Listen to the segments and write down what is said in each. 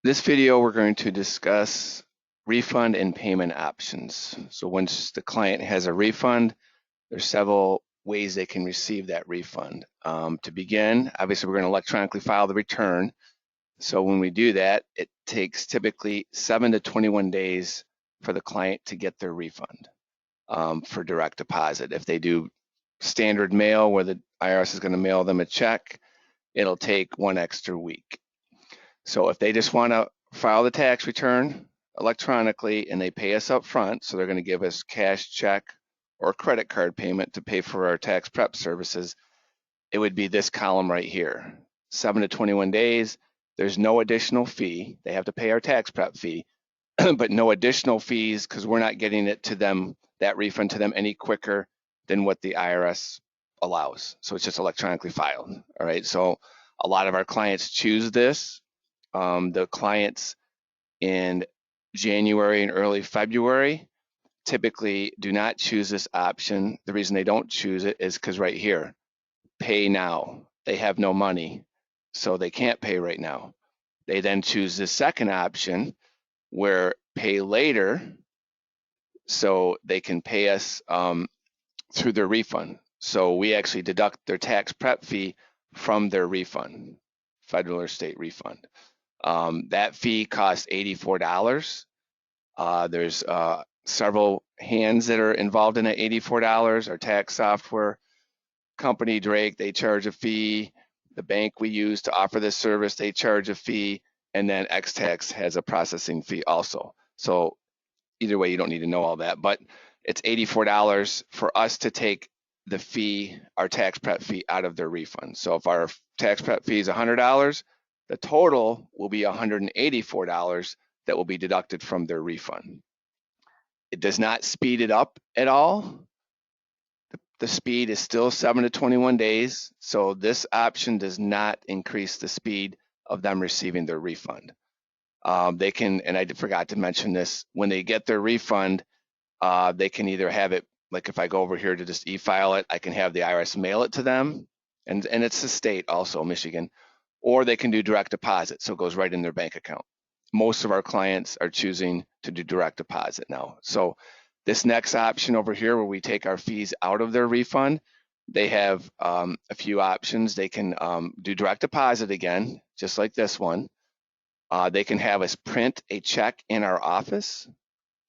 This video, we're going to discuss refund and payment options. So once the client has a refund, there's several ways they can receive that refund. To begin, obviously, we're going to electronically file the return. So when we do that, it takes typically 7 to 21 days for the client to get their refund for direct deposit. If they do standard mail where the IRS is going to mail them a check, it'll take 1 extra week. So if they just want to file the tax return electronically and they pay us up front, so they're going to give us cash check or credit card payment to pay for our tax prep services, it would be this column right here, 7 to 21 days. There's no additional fee. They have to pay our tax prep fee, but no additional fees because we're not getting it to them, that refund to them any quicker than what the IRS allows. So it's just electronically filed. All right. So a lot of our clients choose this. The clients in January and early February typically do not choose this option. The reason they don't choose it is because right here, pay now. They have no money, so they can't pay right now. They then choose the second option where pay later, so they can pay us through their refund. So we actually deduct their tax prep fee from their refund, federal or state refund. That fee costs $84. There's several hands that are involved in that $84. Our tax software company, Drake, they charge a fee. The bank we use to offer this service, they charge a fee. And then X-Tax has a processing fee also. So either way, you don't need to know all that, but it's $84 for us to take the fee, our tax prep fee, out of their refund. So if our tax prep fee is $100, the total will be $184 that will be deducted from their refund. It does not speed it up at all. The speed is still 7 to 21 days. So this option does not increase the speed of them receiving their refund. They can, and I forgot to mention this, when they get their refund, they can either have it, like if I go over here to just e-file it, I can have the IRS mail it to them, and it's the state also, Michigan, or they can do direct deposit, so it goes right in their bank account. Most of our clients are choosing to do direct deposit now. So this next option over here where we take our fees out of their refund, they have a few options. They can do direct deposit again, just like this one. They can have us print a check in our office.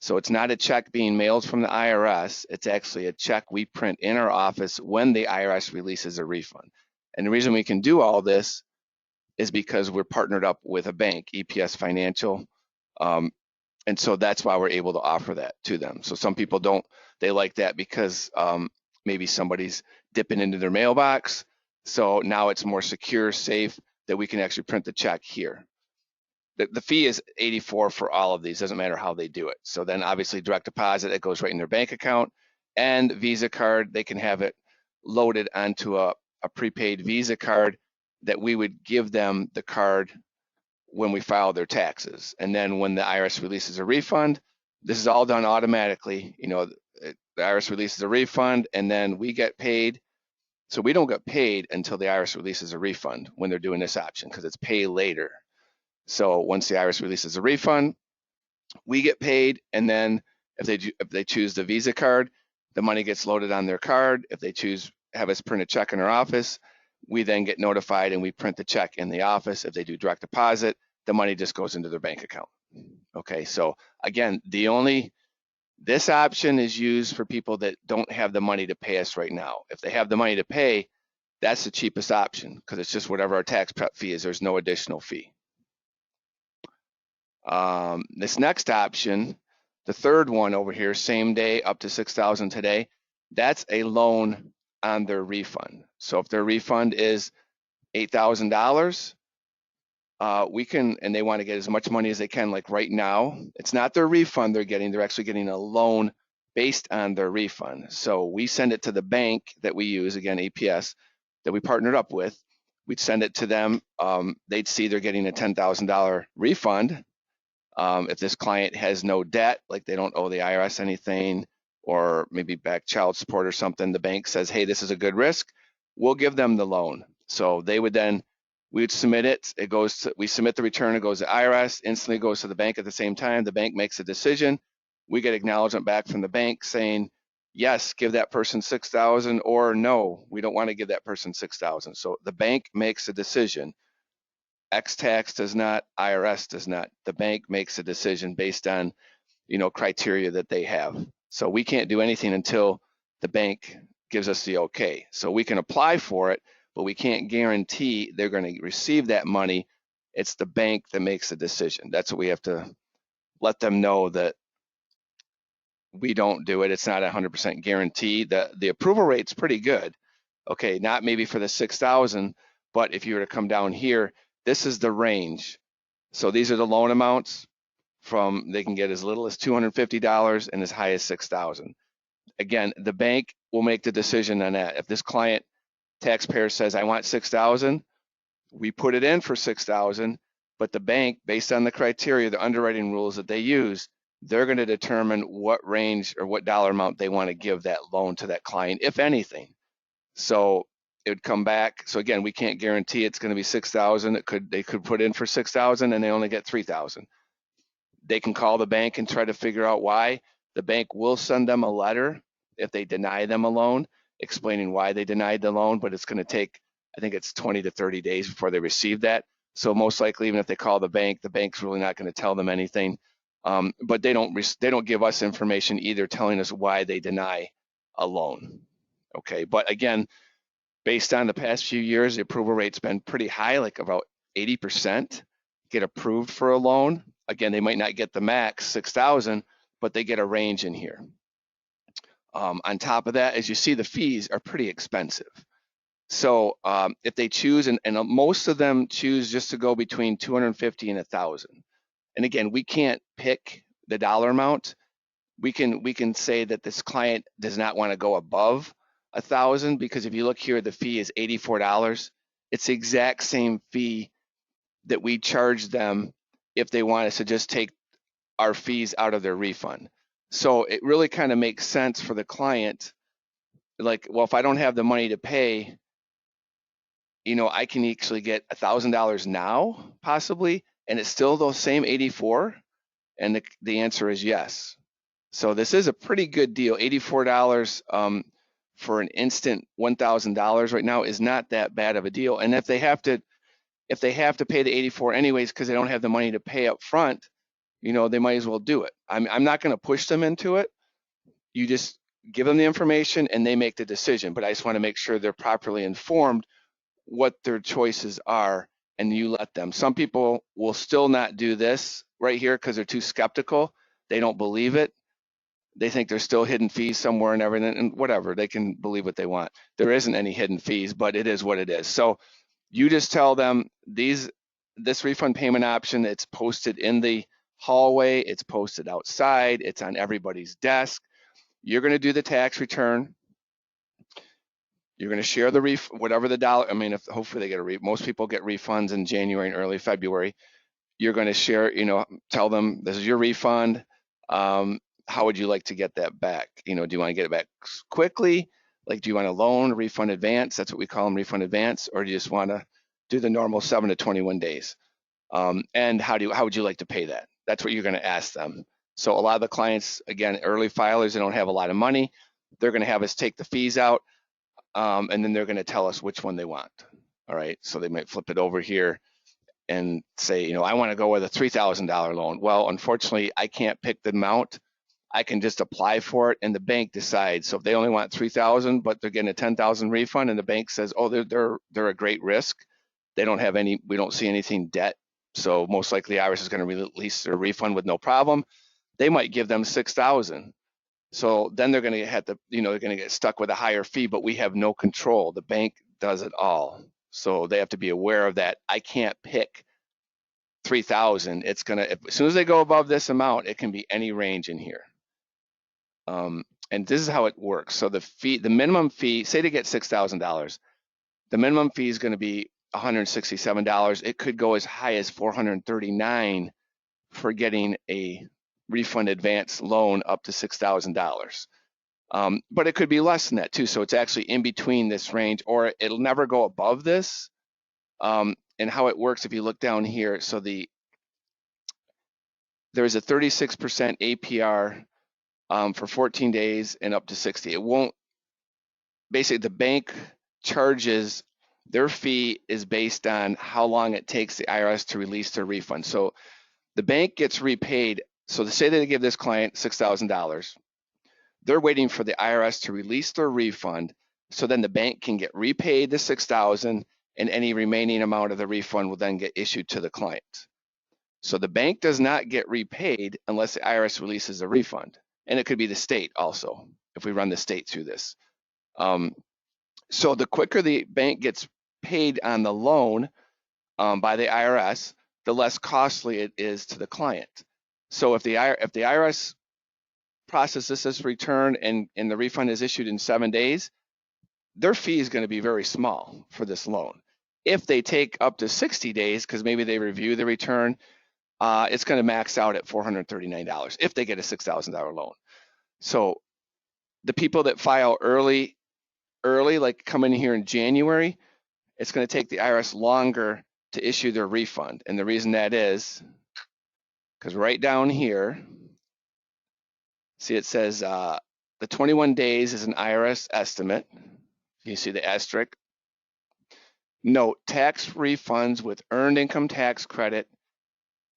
So it's not a check being mailed from the IRS. It's actually a check we print in our office when the IRS releases a refund. And the reason we can do all this is because we're partnered up with a bank, EPS Financial. And so that's why we're able to offer that to them. So some people don't, they like that because maybe somebody's dipping into their mailbox. So now it's more secure, safe, that we can actually print the check here. The fee is $84 for all of these, doesn't matter how they do it. So then obviously direct deposit, it goes right in their bank account, and Visa card, they can have it loaded onto a prepaid Visa card that we would give them the card when we file their taxes. And then when the IRS releases a refund, this is all done automatically. You know, the IRS releases a refund and then we get paid. So we don't get paid until the IRS releases a refund when they're doing this option because it's pay later. So once the IRS releases a refund, we get paid, and then if they choose the Visa card, the money gets loaded on their card. If they choose have us print a check in our office, we then get notified and we print the check in the office. If they do direct deposit, the money just goes into their bank account. Okay, so again, this option is used for people that don't have the money to pay us right now. If they have the money to pay, that's the cheapest option because it's just whatever our tax prep fee is. There's no additional fee. This next option, the third one over here, same day up to $6,000 today, that's a loan on their refund. So if their refund is $8,000, we can, and they want to get as much money as they can, like right now, it's not their refund they're actually getting a loan based on their refund. So we send it to the bank that we use, again, APS, that we partnered up with. We'd send it to them. They'd see they're getting a $10,000 refund. If this client has no debt, like they don't owe the IRS anything, or maybe back child support or something, the bank says, hey, this is a good risk, we'll give them the loan. So they would then We would submit it. We submit the return. It goes to IRS. Instantly goes to the bank at the same time. The bank makes a decision. We get acknowledgement back from the bank saying, yes, give that person 6,000, or no, we don't want to give that person 6,000. So the bank makes a decision. X-Tax does not, IRS does not. The bank makes a decision based on, criteria that they have. So we can't do anything until the bank gives us the okay. So we can apply for it, but we can't guarantee they're going to receive that money. It's the bank that makes the decision. That's what we have to let them know, that we don't do it. It's not 100% guarantee. The approval rate's pretty good. Okay, not maybe for the 6,000, but if you were to come down here, this is the range. So these are the loan amounts. They can get as little as $250 and as high as 6,000. Again, the bank will make the decision on that. If this client taxpayer says, I want 6,000, we put it in for 6,000, but the bank, based on the criteria, the underwriting rules that they use, they're going to determine what range or what dollar amount they want to give that loan to that client, if anything. So it would come back. So again, we can't guarantee it's going to be 6,000. They could put in for 6,000 and they only get 3,000. They can call the bank and try to figure out why. The bank will send them a letter if they deny them a loan, explaining why they denied the loan, but it's going to take, I think it's 20 to 30 days before they receive that. So most likely, even if they call the bank's really not going to tell them anything. But they don't give us information either, telling us why they deny a loan. Okay, but again, based on the past few years, the approval rate's been pretty high, like about 80% get approved for a loan. Again, they might not get the max 6,000, but they get a range in here. On top of that, as you see, the fees are pretty expensive. So if they choose, and most of them choose just to go between 250 and 1,000. And again, we can't pick the dollar amount. We can say that this client does not want to go above 1,000, because if you look here, the fee is $84. It's the exact same fee that we charge them if they want us to just take our fees out of their refund. So it really kind of makes sense for the client. Like, well, if I don't have the money to pay, I can actually get $1,000 now, possibly, and it's still those same 84. And the answer is yes. So this is a pretty good deal. $84 for an instant $1,000 right now is not that bad of a deal. And if they have to pay the 84 anyways because they don't have the money to pay up front, they might as well do it. I'm not going to push them into it. You just give them the information and they make the decision. But I just want to make sure they're properly informed what their choices are, and you let them. Some people will still not do this right here because they're too skeptical. They don't believe it. They think there's still hidden fees somewhere and everything, and whatever. They can believe what they want. There isn't any hidden fees, but it is what it is. So you just tell them this refund payment option, it's posted in the hallway, it's posted outside, it's on everybody's desk. You're going to do the tax return. You're going to share the whatever the dollar. I mean, hopefully they get most people get refunds in January and early February. You're going to share, tell them this is your refund. How would you like to get that back? Do you want to get it back quickly? Like, do you want a loan, refund advance? That's what we call them, refund advance. Or do you just want to do the normal 7 to 21 days? And how would you like to pay that? That's what you're going to ask them. So a lot of the clients, again, early filers, they don't have a lot of money. They're going to have us take the fees out, and then they're going to tell us which one they want. All right, so they might flip it over here and say, I want to go with a $3,000 loan. Well, unfortunately, I can't pick the amount. I can just apply for it, and the bank decides. So if they only want 3,000, but they're getting a 10,000 refund, and the bank says, oh, they're a great risk. They don't have any. We don't see anything debt. So most likely, IRS is going to release their refund with no problem. They might give them 6,000. So then they're going to have to, they're going to get stuck with a higher fee, but we have no control. The bank does it all. So they have to be aware of that. I can't pick 3,000. It's going to, as soon as they go above this amount, it can be any range in here. And this is how it works. So the minimum fee, say they get $6,000, the minimum fee is going to be $167. It could go as high as $439 for getting a refund advance loan up to $6,000. But it could be less than that too. So it's actually in between this range, or it'll never go above this. and how it works, if you look down here, so there's a 36% APR for 14 days and up to 60. It won't, basically the bank charges, their fee is based on how long it takes the IRS to release their refund. So the bank gets repaid. So to say that they give this client $6,000, they're waiting for the IRS to release their refund, so then the bank can get repaid the $6,000, and any remaining amount of the refund will then get issued to the client. So the bank does not get repaid unless the IRS releases a refund, and it could be the state also if we run the state through this. So the quicker the bank gets paid on the loan by the IRS, the less costly it is to the client. So if the IRS processes this return and the refund is issued in 7 days, their fee is going to be very small for this loan. If they take up to 60 days, because maybe they review the return, it's going to max out at $439 if they get a $6,000 loan. So the people that file early, like come in here in January, it's going to take the IRS longer to issue their refund. And the reason that is because right down here, see it says the 21 days is an IRS estimate. You see the asterisk. Note, tax refunds with earned income tax credit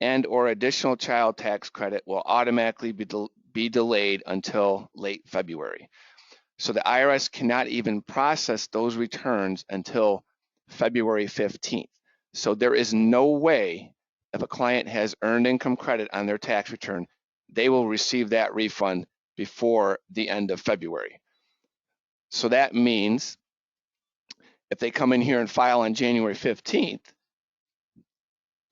and or additional child tax credit will automatically be delayed until late February. So the IRS cannot even process those returns until February 15th. So there is no way, if a client has earned income credit on their tax return, they will receive that refund before the end of February. So that means if they come in here and file on January 15th,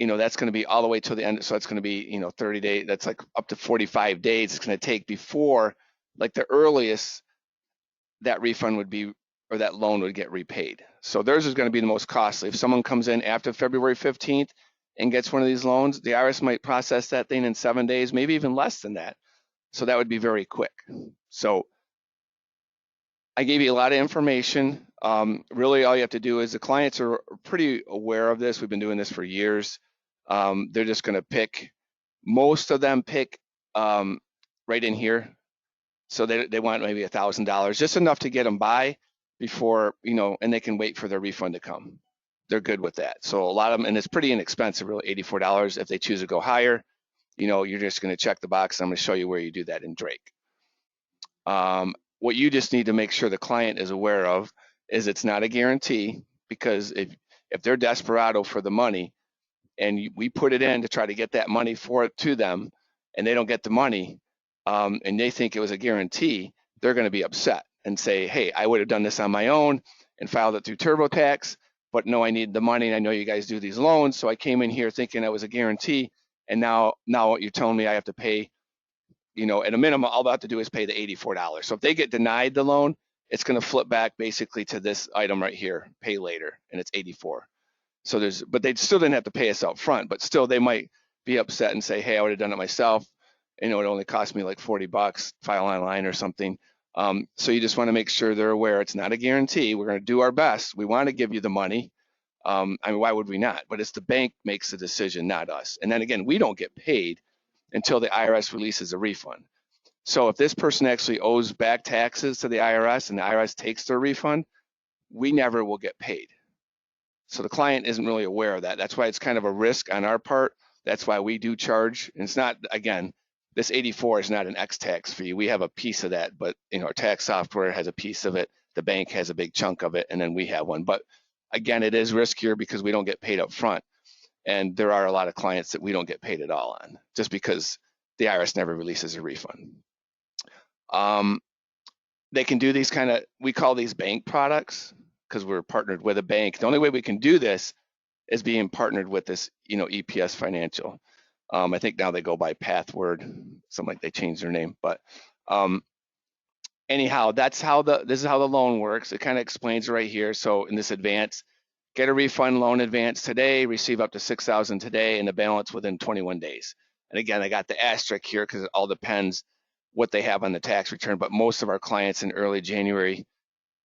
that's going to be all the way till the end. So it's going to be, 30 days. That's like up to 45 days it's going to take before, like the earliest that refund would be, or that loan would get repaid. So theirs is going to be the most costly. If someone comes in after February 15th and gets one of these loans, the IRS might process that thing in 7 days, maybe even less than that. So that would be very quick. So I gave you a lot of information. Really, all you have to do is the clients are pretty aware of this. We've been doing this for years. They're just going to pick, most of them pick right in here. So they want maybe $1,000, just enough to get them by before, and they can wait for their refund to come. They're good with that. So a lot of them, and it's pretty inexpensive, really, $84. If they choose to go higher, you're just going to check the box. I'm going to show you where you do that in Drake. What you just need to make sure the client is aware of is it's not a guarantee, because if they're desperado for the money and we put it in to try to get that money for it to them and they don't get the money, and they think it was a guarantee, they're going to be upset and say, hey, I would have done this on my own and filed it through TurboTax, but no, I need the money and I know you guys do these loans, so I came in here thinking that was a guarantee, and now what you're telling me I have to pay, at a minimum, all I have to do is pay the $84. So if they get denied the loan, it's going to flip back basically to this item right here, pay later, and it's $84. So but they still didn't have to pay us out front, but still they might be upset and say, hey, I would have done it myself. It only cost me like $40, file online or something. So you just want to make sure they're aware it's not a guarantee. We're going to do our best. We want to give you the money. Why would we not? But it's the bank makes the decision, not us. And then again, we don't get paid until the IRS releases a refund. So if this person actually owes back taxes to the IRS and the IRS takes their refund, we never will get paid. So the client isn't really aware of that. That's why it's kind of a risk on our part. That's why we do charge. And it's not, again, this 84 is not an X tax fee. We have a piece of that, but our tax software has a piece of it. The bank has a big chunk of it, and then we have one. But again, it is riskier because we don't get paid up front. And there are a lot of clients that we don't get paid at all on, just because the IRS never releases a refund. They can do these we call these bank products because we're partnered with a bank. The only way we can do this is being partnered with this, EPS Financial. I think now they go by Pathword, something like they changed their name. But anyhow, this is how the loan works. It kind of explains right here. So in this advance, get a refund loan advance today, receive up to $6,000 today, and the balance within 21 days. And again, I got the asterisk here because it all depends what they have on the tax return. But most of our clients in early January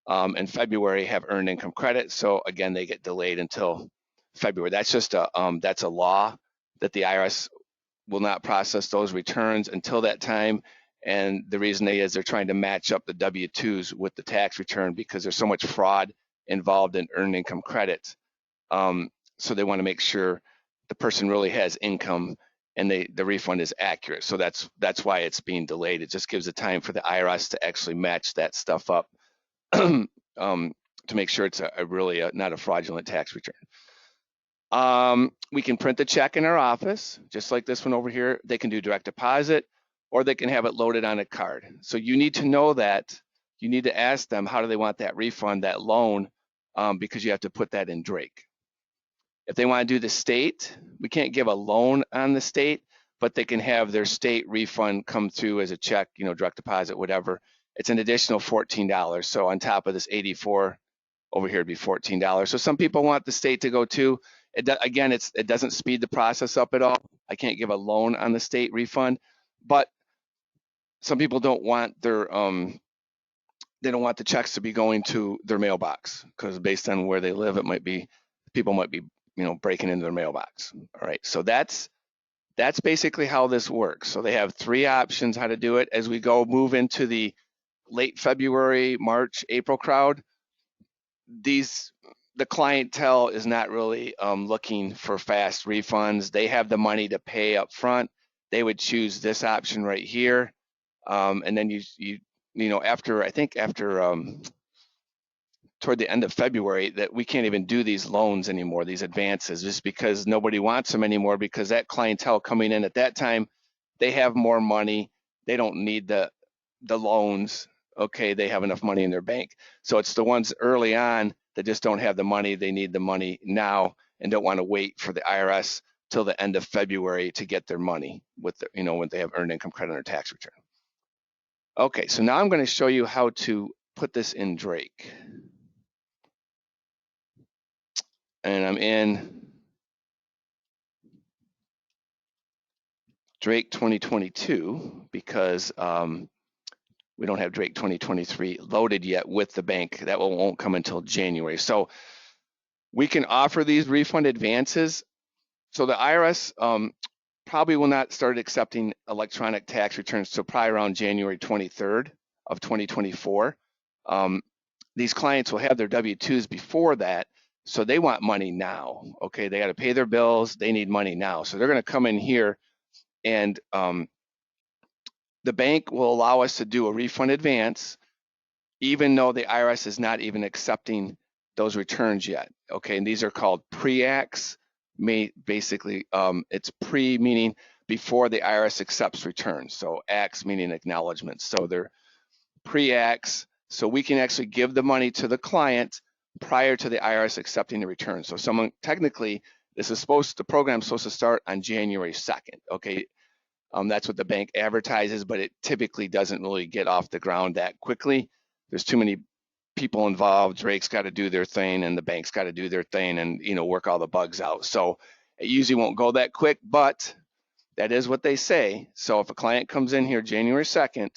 and February have earned income credit. So again, they get delayed until February. That's just that's a law that the IRS will not process those returns until that time. And the reason they're trying to match up the W-2s with the tax return because there's so much fraud involved in earned income credits. So they want to make sure the person really has income and the refund is accurate. So that's why it's being delayed. It just gives the time for the IRS to actually match that stuff up to make sure it's really not a fraudulent tax return. We can print the check in our office, just like this one over here. They can do direct deposit, or they can have it loaded on a card. So you need to know that. You need to ask them, how do they want that refund, that loan, because you have to put that in Drake. If they want to do the state, we can't give a loan on the state, but they can have their state refund come through as a check, direct deposit, whatever. It's an additional $14. So on top of this 84 over here, it'd be $14. So some people want the state to go too. It doesn't speed the process up at all. I can't give a loan on the state refund, but some people don't want their they don't want the checks to be going to their mailbox because based on where they live, people might be breaking into their mailbox. All right, so that's basically how this works. So they have 3 options how to do it. As we move into the late February, March, April crowd, the clientele is not really looking for fast refunds. They have the money to pay up front. They would choose this option right here, and then after toward the end of February, that we can't even do these loans anymore, these advances, just because nobody wants them anymore, because that clientele coming in at that time, they have more money. They don't need the loans. Okay, they have enough money in their bank. So it's the ones early on that just don't have the money. They need the money now and don't want to wait for the IRS till the end of February to get their money with when they have earned income credit on their tax return. Okay, so now I'm going to show you how to put this in Drake. And I'm in Drake 2022 because we don't have Drake 2023 loaded yet with the bank. That won't come until January. So we can offer these refund advances. So the IRS probably will not start accepting electronic tax returns till probably around January 23rd of 2024. These clients will have their W-2s before that, so they want money now. Okay, they got to pay their bills. They need money now. So they're going to come in here, and the bank will allow us to do a refund advance, even though the IRS is not even accepting those returns yet. Okay, and these are called pre-acts. Basically, it's pre meaning before the IRS accepts returns. So acts meaning acknowledgments. So they're pre-acts. So we can actually give the money to the client prior to the IRS accepting the return. So technically, the program's supposed to start on January 2nd. Okay, that's what the bank advertises, but it typically doesn't really get off the ground that quickly. There's too many people involved. Drake's got to do their thing, and the bank's got to do their thing, and work all the bugs out. So it usually won't go that quick, but that is what they say. So if a client comes in here January 2nd,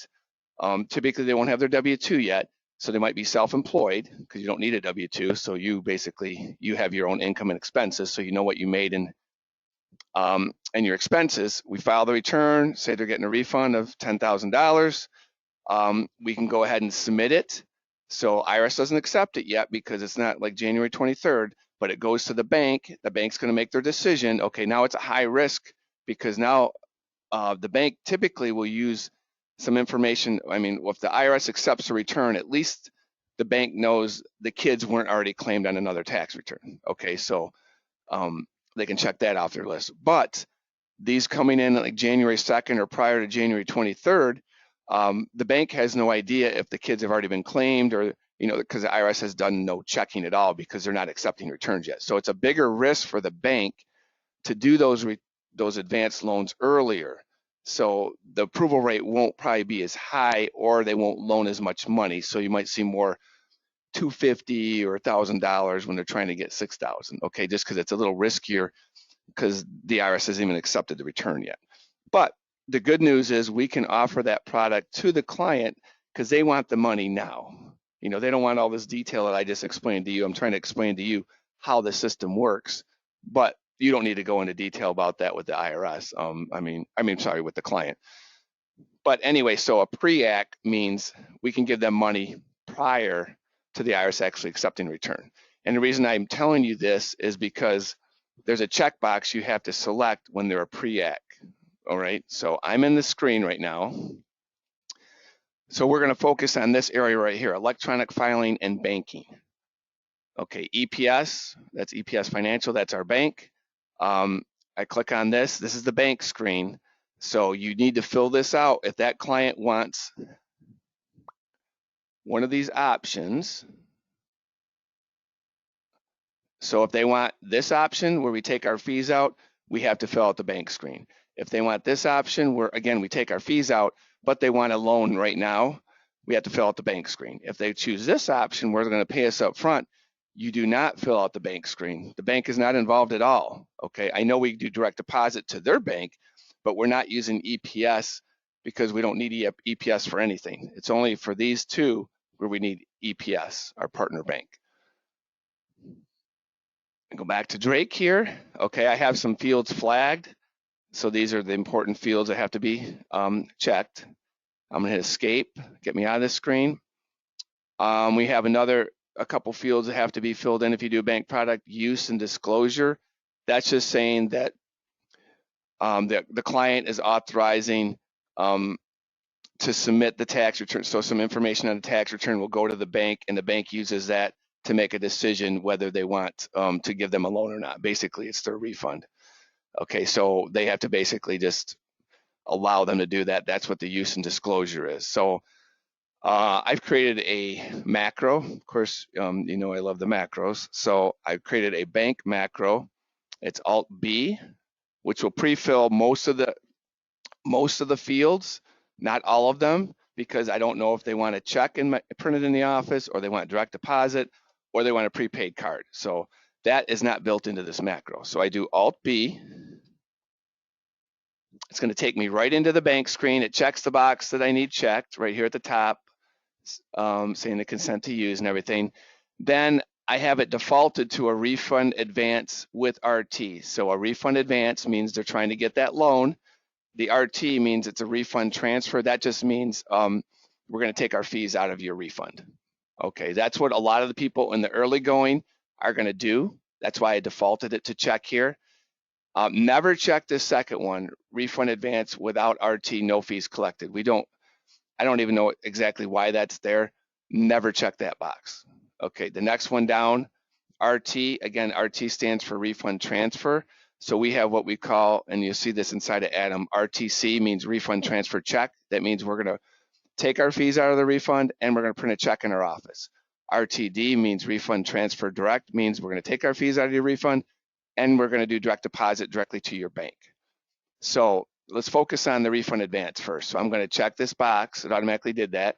typically they won't have their W-2 yet, so they might be self-employed because you don't need a W-2. So you have your own income and expenses, so you know what you made and your expenses. We file the return, say they're getting a refund of $10,000. We can go ahead and submit it. So IRS doesn't accept it yet because it's not like January 23rd, but it goes to the bank. The bank's going to make their decision. Okay, now it's a high risk because now the bank typically will use some information. I mean, if the IRS accepts a return, at least the bank knows the kids weren't already claimed on another tax return. Okay, so they can check that off their list. But these coming in like January 2nd or prior to January 23rd, the bank has no idea if the kids have already been claimed or, because the IRS has done no checking at all because they're not accepting returns yet. So it's a bigger risk for the bank to do those advanced loans earlier. So the approval rate won't probably be as high, or they won't loan as much money. So you might see more $250 or $1,000 when they're trying to get $6,000. Okay, just because it's a little riskier because the IRS hasn't even accepted the return yet. But the good news is we can offer that product to the client because they want the money now. They don't want all this detail that I just explained to you. I'm trying to explain to you how the system works. but you don't need to go into detail about that with the IRS. Sorry, with the client. But anyway, so a pre-act means we can give them money prior to the IRS actually accepting return. And the reason I'm telling you this is because there's a checkbox you have to select when they're a pre-act. All right, so I'm in the screen right now. So we're going to focus on this area right here, electronic filing and banking. Okay, EPS, that's EPS Financial, that's our bank. I click on this. This is the bank screen. So you need to fill this out. If that client wants one of these options, so if they want this option where we take our fees out, we have to fill out the bank screen. If they want this option where, again, we take our fees out, but they want a loan right now, we have to fill out the bank screen. If they choose this option where they're going to pay us up front, you do not fill out the bank screen. The bank is not involved at all. Okay, I know we do direct deposit to their bank, but we're not using EPS because we don't need EPS for anything. It's only for these two where we need EPS, our partner bank. Go back to Drake here. Okay, I have some fields flagged. So these are the important fields that have to be checked. I'm gonna hit escape, get me out of this screen. We have a couple fields that have to be filled in if you do bank product use and disclosure. That's just saying that the client is authorizing to submit the tax return. So some information on the tax return will go to the bank, and the bank uses that to make a decision whether they want to give them a loan or not. Basically, it's their refund. Okay, so they have to basically just allow them to do that. That's what the use and disclosure is. So I've created a macro. Of course, I love the macros. So I've created a bank macro. It's Alt B, which will pre-fill most of the fields, not all of them, because I don't know if they want a check printed in the office, or they want direct deposit, or they want a prepaid card. So that is not built into this macro. So I do Alt B. It's going to take me right into the bank screen. It checks the box that I need checked right here at the top, saying the consent to use and everything. Then I have it defaulted to a refund advance with RT. So a refund advance means they're trying to get that loan. The RT means it's a refund transfer. That just means we're going to take our fees out of your refund. Okay, that's what a lot of the people in the early going are going to do. That's why I defaulted it to check here. Never check this second one, refund advance without RT, no fees collected. I don't even know exactly why that's there. Never check that box. Okay, the next one down, RT, again, RT stands for refund transfer. So we have what we call, and you'll see this inside of Adam, RTC means refund transfer check. That means we're gonna take our fees out of the refund and we're gonna print a check in our office. RTD means refund transfer direct, means we're gonna take our fees out of your refund and we're gonna do direct deposit directly to your bank. So let's focus on the refund advance first. So I'm gonna check this box, it automatically did that.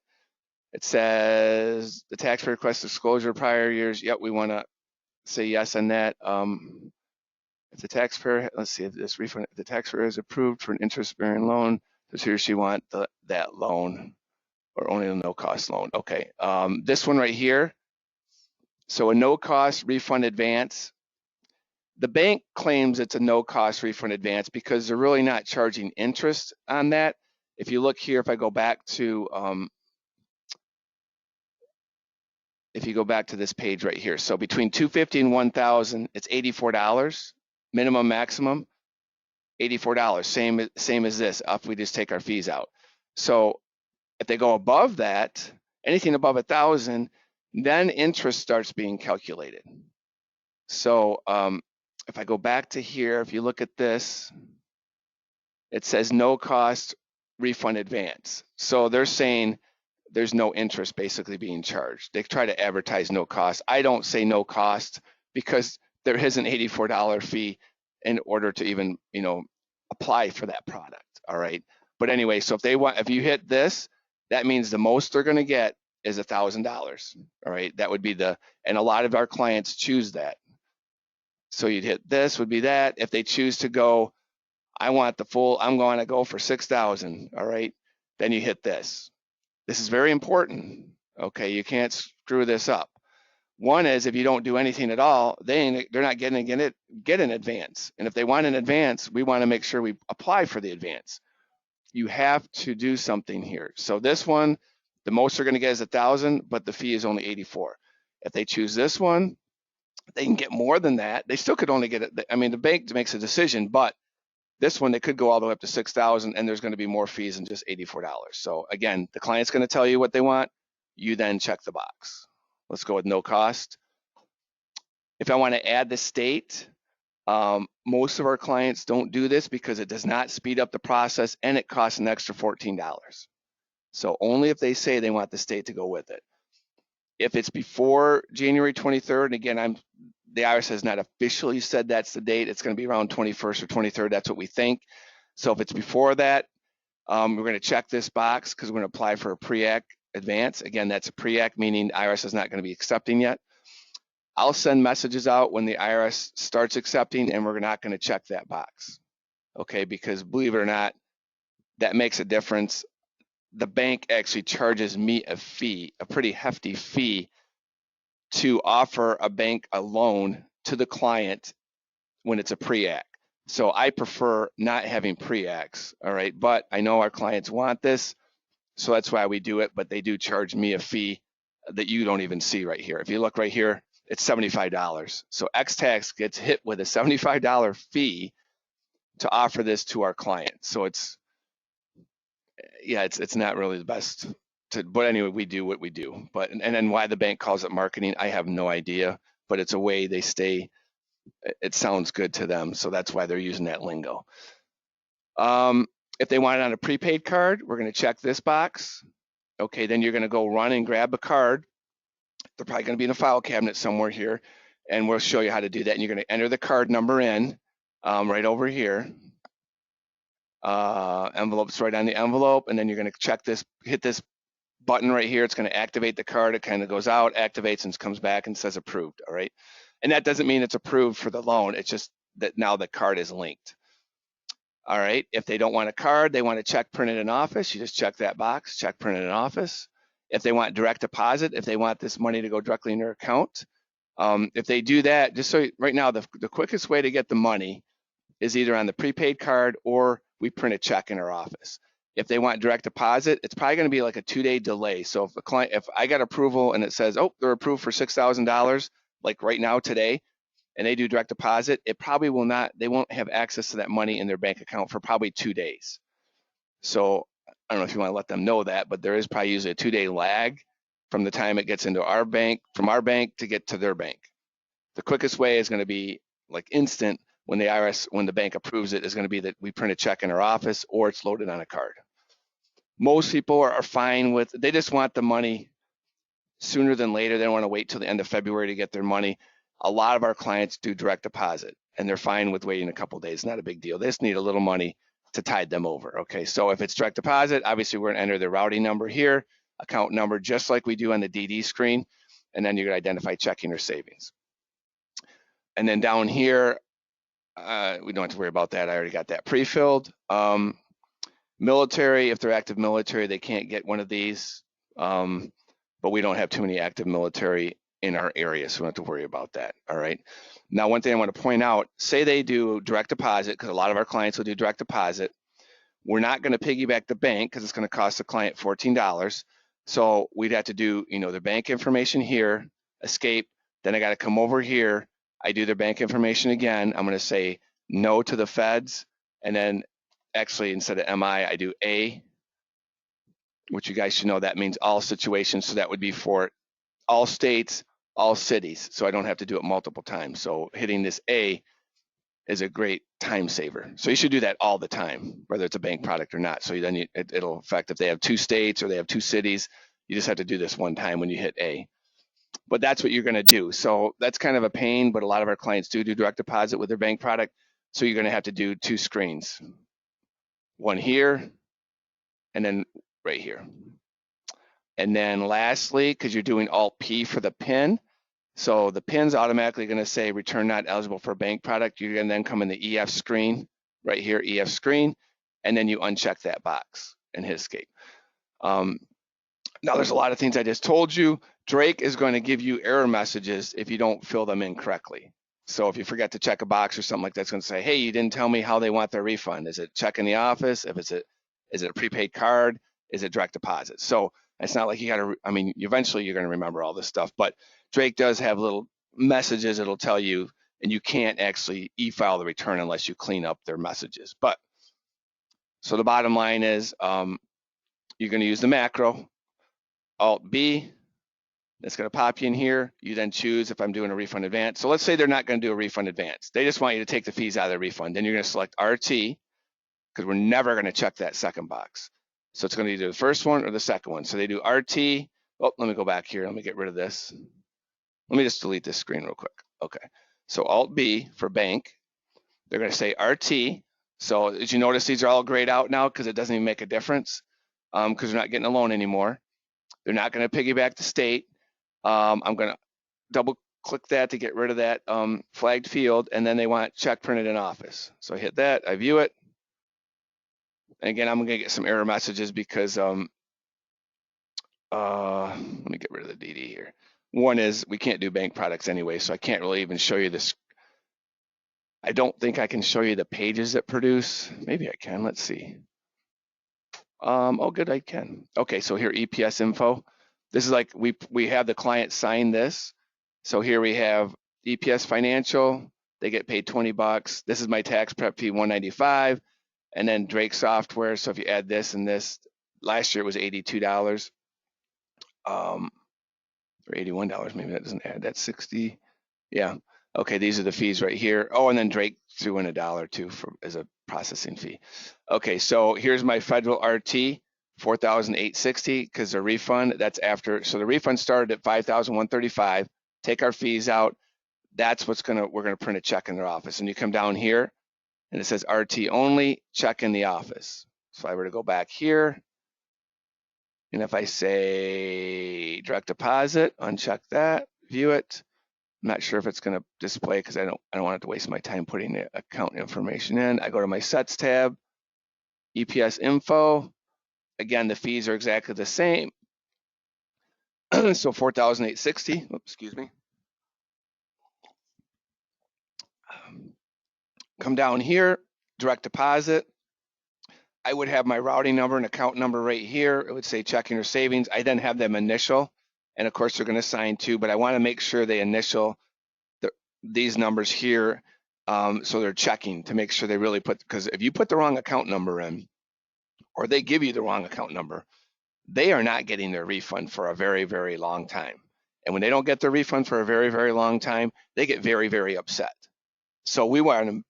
It says the taxpayer request disclosure prior years. Yep, we wanna say yes on that. If the taxpayer, let's see if this refund, if the taxpayer is approved for an interest-bearing loan, does he or she want that loan or only a no-cost loan? Okay, this one right here. So a no-cost refund advance. The bank claims it's a no-cost refund advance because they're really not charging interest on that. If you look here, if I go back to this page right here, so between $250 and $1,000, it's $84 minimum, maximum. $84, same as this, if we just take our fees out. So if they go above that, anything above 1,000, then interest starts being calculated. So if I go back to here, if you look at this, it says no cost refund advance. So they're saying there's no interest basically being charged. They try to advertise no cost. I don't say no cost because there is an $84 fee in order to even, apply for that product. All right. But anyway, so if you hit this, that means the most they're going to get is $1,000. All right. That would be and a lot of our clients choose that. So you'd hit this would be that. If they choose to go, I'm going to go for 6,000. All right. Then you hit this. This is very important. Okay. You can't screw this up. One is if you don't do anything at all, they're not getting get an advance. And if they want an advance, we want to make sure we apply for the advance. You have to do something here. So this one, the most they're going to get is 1,000, but the fee is only 84. If they choose this one, they can get more than that. They still could only get it. I mean, the bank makes a decision, but this one they could go all the way up to 6,000, and there's going to be more fees than just $84. So again, the client's going to tell you what they want. You then check the box. Let's go with no cost. If I want to add the state, most of our clients don't do this because it does not speed up the process and it costs an extra $14. So only if they say they want the state to go with it. If it's before January 23rd, and again, the IRS has not officially said that's the date. It's going to be around 21st or 23rd. That's what we think. So if it's before that, we're going to check this box because we're going to apply for a pre-act advance. Again, that's a pre-act, meaning IRS is not going to be accepting yet. I'll send messages out when the IRS starts accepting, and we're not going to check that box, okay? Because believe it or not, that makes a difference. The bank actually charges me a fee, a pretty hefty fee, to offer a loan to the client when it's a pre-act. So I prefer not having pre-acts, all right? But I know our clients want this, so that's why we do it, but they do charge me a fee that you don't even see right here. If you look right here, it's $75. So X-Tax gets hit with a $75 fee to offer this to our client. So it's not really the best but anyway, we do what we do. But and then why the bank calls it marketing, I have no idea, but it's a way they stay, it sounds good to them. So that's why they're using that lingo. If they want it on a prepaid card, we're going to check this box. Okay, then you're going to go run and grab a card. They're probably going to be in a file cabinet somewhere here, and we'll show you how to do that. And you're going to enter the card number in right over here. Envelope's right on the envelope, and then you're going to check this, hit this button right here. It's going to activate the card. It kind of goes out, activates, and comes back and says approved. All right, and that doesn't mean it's approved for the loan. It's just that now the card is linked. All right, if they don't want a card, they want a check printed in office, you just check that box, check printed in office. If they want direct deposit, if they want this money to go directly in their account, if they do that, just so right now, the quickest way to get the money is either on the prepaid card or we print a check in our office. If they want direct deposit, it's probably going to be like a 2-day delay. So if I got approval and it says, oh, they're approved for $6,000, like right now today, and they do direct deposit, it probably will not, they won't have access to that money in their bank account for probably 2 days. So I don't know if you want to let them know that, but there is probably usually a 2-day lag from the time it gets into our bank, from our bank to get to their bank. The quickest way is going to be like instant when the bank approves it, is going to be that we print a check in our office or it's loaded on a card. Most people are fine with, they just want the money sooner than later. They don't want to wait till the end of February to get their money. A lot of our clients do direct deposit and they're fine with waiting a couple days. Not a big deal. They just need a little money to tide them over. Okay, so if it's direct deposit, obviously we're going to enter the routing number here, account number, just like we do on the DD screen, and then you're going to identify checking or savings. And then down here, we don't have to worry about that. I already got that pre-filled. Military, if they're active military, they can't get one of these, but we don't have too many active military in our area, so we don't have to worry about that. All right. Now, one thing I want to point out, say they do direct deposit, because a lot of our clients will do direct deposit. We're not going to piggyback the bank because it's going to cost the client $14. So we'd have to do, their bank information here, escape. Then I got to come over here. I do their bank information again. I'm going to say no to the feds. And then actually, instead of MI, I do A, which you guys should know that means all situations. So that would be for all states, all cities. So I don't have to do it multiple times. So hitting this A is a great time saver. So you should do that all the time, whether it's a bank product or not. So then it'll affect if they have 2 states or they have 2 cities, you just have to do this one time when you hit A. But that's what you're going to do. So that's kind of a pain, but a lot of our clients do direct deposit with their bank product. So you're going to have to do 2 screens, one here and then right here. And then lastly, because you're doing Alt P for the PIN, so the PIN's automatically going to say return not eligible for a bank product. You're going to then come in the EF screen, right here, EF screen, and then you uncheck that box and hit escape. Now there's a lot of things I just told you. Drake is going to give you error messages if you don't fill them in correctly. So if you forget to check a box or something like that, it's going to say, hey, you didn't tell me how they want their refund. Is it check in the office? Is it a prepaid card? Is it direct deposit? So it's not like you got to, I mean, eventually you're going to remember all this stuff, but Drake does have little messages it'll tell you, and you can't actually e-file the return unless you clean up their messages. But so the bottom line is you're going to use the macro, Alt B, that's going to pop you in here. You then choose if I'm doing a refund advance. So let's say they're not going to do a refund advance. They just want you to take the fees out of the refund. Then you're going to select RT because we're never going to check that second box. So it's going to be either the first one or the second one. So they do RT. Oh, let me go back here. Let me get rid of this. Let me just delete this screen real quick. Okay. So Alt B for bank. They're going to say RT. So as you notice, these are all grayed out now because it doesn't even make a difference because they're not getting a loan anymore. They're not going to piggyback the state. I'm going to double click that to get rid of that flagged field, and then they want check printed in office. So I hit that, I view it. And again, I'm going to get some error messages because let me get rid of the DD here. One is we can't do bank products anyway, so I can't really even show you this. I don't think I can show you the pages that produce. Maybe I can, let's see. Oh, good, I can. Okay, so here, EPS info. This is like we have the client sign this. So here we have EPS financial. They get paid $20. This is my tax prep fee, $195. And then Drake software. So if you add this and this, last year it was $82. Or $81, maybe that doesn't add. That's 60. Yeah. Okay, these are the fees right here. Oh, and then Drake threw in $1 too as a processing fee. Okay, so here's my federal RT, $4,860 because the refund, that's after. So the refund started at $5,135. Take our fees out. That's we're gonna print a check in their office. And you come down here and it says RT only, check in the office. So if I were to go back here, and if I say direct deposit, uncheck that, view it. I'm not sure if it's going to display because I don't want it to waste my time putting the account information in. I go to my sets tab, EPS info. Again, the fees are exactly the same. So $4,860. Oops, excuse me. Come down here, direct deposit. I would have my routing number and account number right here. It would say checking or savings. I then have them initial, and of course they're going to sign too. But I want to make sure they initial these numbers here, so they're checking to make sure they really put, because if you put the wrong account number in, or they give you the wrong account number, they are not getting their refund for a very, very long time. And when they don't get their refund for a very, very long time, they get very, very upset. So we want to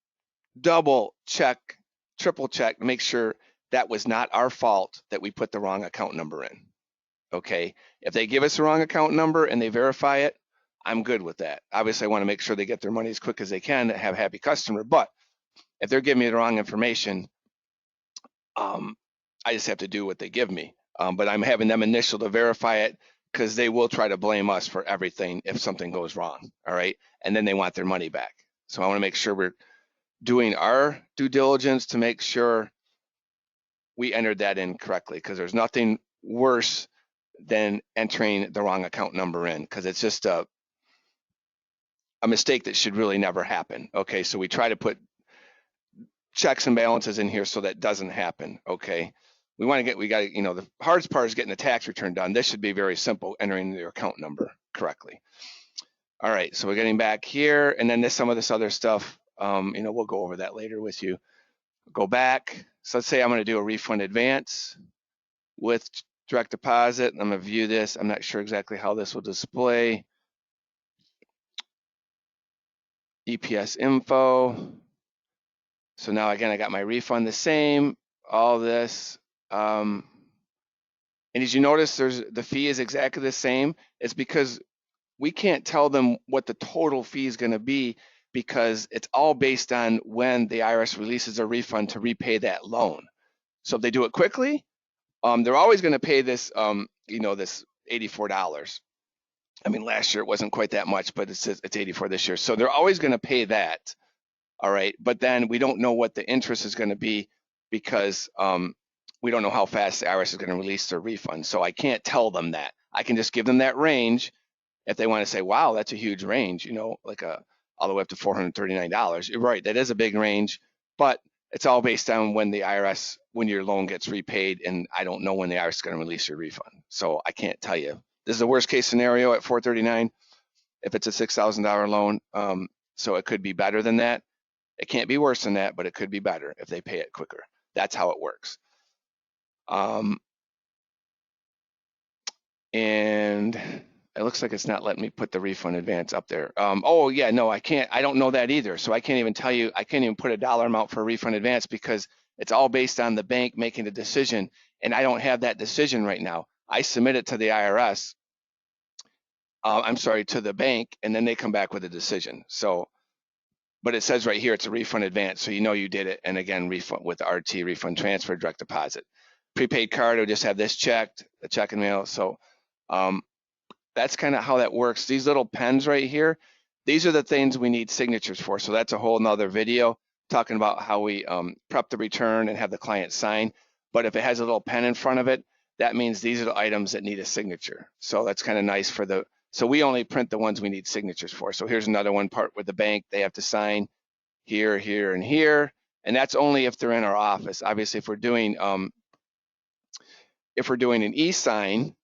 double check, triple check, make sure that was not our fault that we put the wrong account number in. Okay, if they give us the wrong account number and they verify it, I'm good with that. Obviously, I want to make sure they get their money as quick as they can to have a happy customer. But if they're giving me the wrong information, I just have to do what they give me. But I'm having them initial to verify it because they will try to blame us for everything if something goes wrong. All right, and then they want their money back. So I want to make sure we're doing our due diligence to make sure we entered that in correctly, because there's nothing worse than entering the wrong account number in, because it's just a mistake that should really never happen. Okay, so we try to put checks and balances in here so that doesn't happen. Okay, we got to, the hardest part is getting the tax return done. This should be very simple, entering your account number correctly. All right, so we're getting back here, and then some of this other stuff, we'll go over that later with you. Go back. So let's say I'm going to do a refund advance with direct deposit. I'm going to view this. I'm not sure exactly how this will display. EPS info. So now again, I got my refund the same, all this. And as you notice, the fee is exactly the same. It's because we can't tell them what the total fee is going to be, because it's all based on when the IRS releases a refund to repay that loan. So if they do it quickly, they're always going to pay this, this $84. I mean, last year it wasn't quite that much, but it's $84 this year. So they're always going to pay that. All right. But then we don't know what the interest is going to be, because we don't know how fast the IRS is going to release their refund. So I can't tell them that. I can just give them that range. If they want to say, wow, that's a huge range, like all the way up to $439. You're right, that is a big range, but it's all based on when your loan gets repaid, and I don't know when the IRS is going to release your refund. So I can't tell you. This is the worst case scenario at $439 if it's a $6,000 loan. So it could be better than that. It can't be worse than that, but it could be better if they pay it quicker. That's how it works. And it looks like it's not letting me put the refund advance up there. Oh yeah, no, I can't. I don't know that either. So I can't even tell you. I can't even put a dollar amount for a refund advance because it's all based on the bank making a decision, and I don't have that decision right now. I submit it to the IRS. I'm sorry, to the bank, and then they come back with a decision. So, but it says right here it's a refund advance, so you did it. And again, refund with RT, refund transfer, direct deposit. Prepaid card, will just have this checked, the check and mail. So that's kind of how that works. These little pens right here, these are the things we need signatures for. So that's a whole nother video talking about how we prep the return and have the client sign. But if it has a little pen in front of it, that means these are the items that need a signature. So that's kind of nice so we only print the ones we need signatures for. So here's another one part with the bank. They have to sign here, here, and here. And that's only if they're in our office. Obviously, if we're doing an e-sign,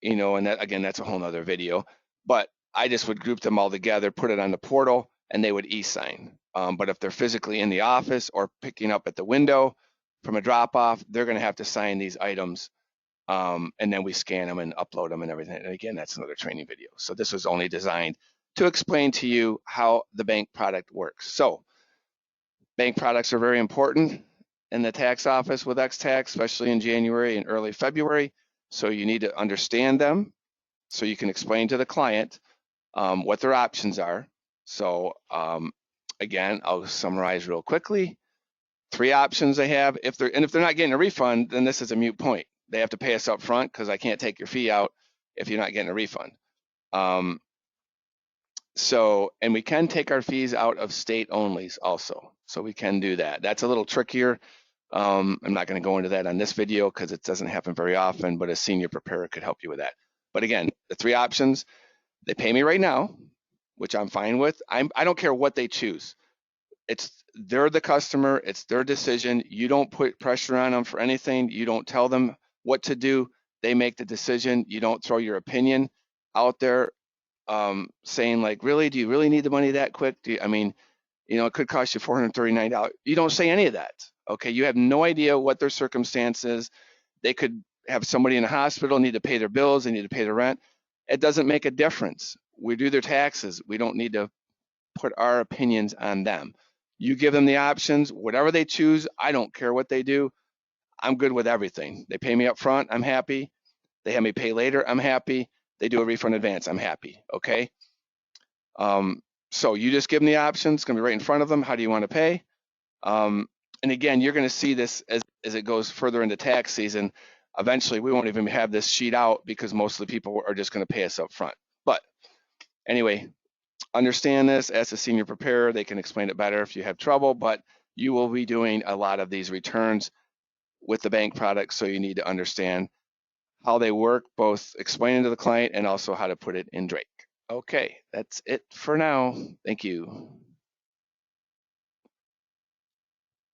and that, again, that's a whole nother video, but I just would group them all together, put it on the portal, and they would e-sign. But if they're physically in the office or picking up at the window from a drop-off, they're going to have to sign these items, and then we scan them and upload them and everything. And again, that's another training video. So this was only designed to explain to you how the bank product works. So bank products are very important in the tax office with X-Tax, especially in January and early February. So you need to understand them so you can explain to the client what their options are. So again, I'll summarize real quickly. 3 options they have. If they're not getting a refund, then this is a moot point. They have to pay us up front because I can't take your fee out if you're not getting a refund. And we can take our fees out of state onlys also. So we can do that. That's a little trickier. I'm not going to go into that on this video because it doesn't happen very often, but a senior preparer could help you with that. But again, the 3 options, they pay me right now, which I'm fine with. I don't care what they choose. They're the customer. It's their decision. You don't put pressure on them for anything. You don't tell them what to do. They make the decision. You don't throw your opinion out there saying like, really, do you really need the money that quick? It could cost you $439. You don't say any of that. Okay, you have no idea what their circumstances. They could have somebody in the hospital, need to pay their bills, they need to pay their rent. It doesn't make a difference. We do their taxes. We don't need to put our opinions on them. You give them the options, whatever they choose. I don't care what they do. I'm good with everything. They pay me up front, I'm happy. They have me pay later, I'm happy. They do a refund advance, I'm happy, okay? So you just give them the options, it's gonna be right in front of them. How do you wanna pay? And again, you're gonna see this as it goes further into tax season. Eventually, we won't even have this sheet out because most of the people are just gonna pay us up front. But anyway, understand this, as a senior preparer, they can explain it better if you have trouble, but you will be doing a lot of these returns with the bank products, so you need to understand how they work, both explaining to the client and also how to put it in Drake. Okay, that's it for now. Thank you.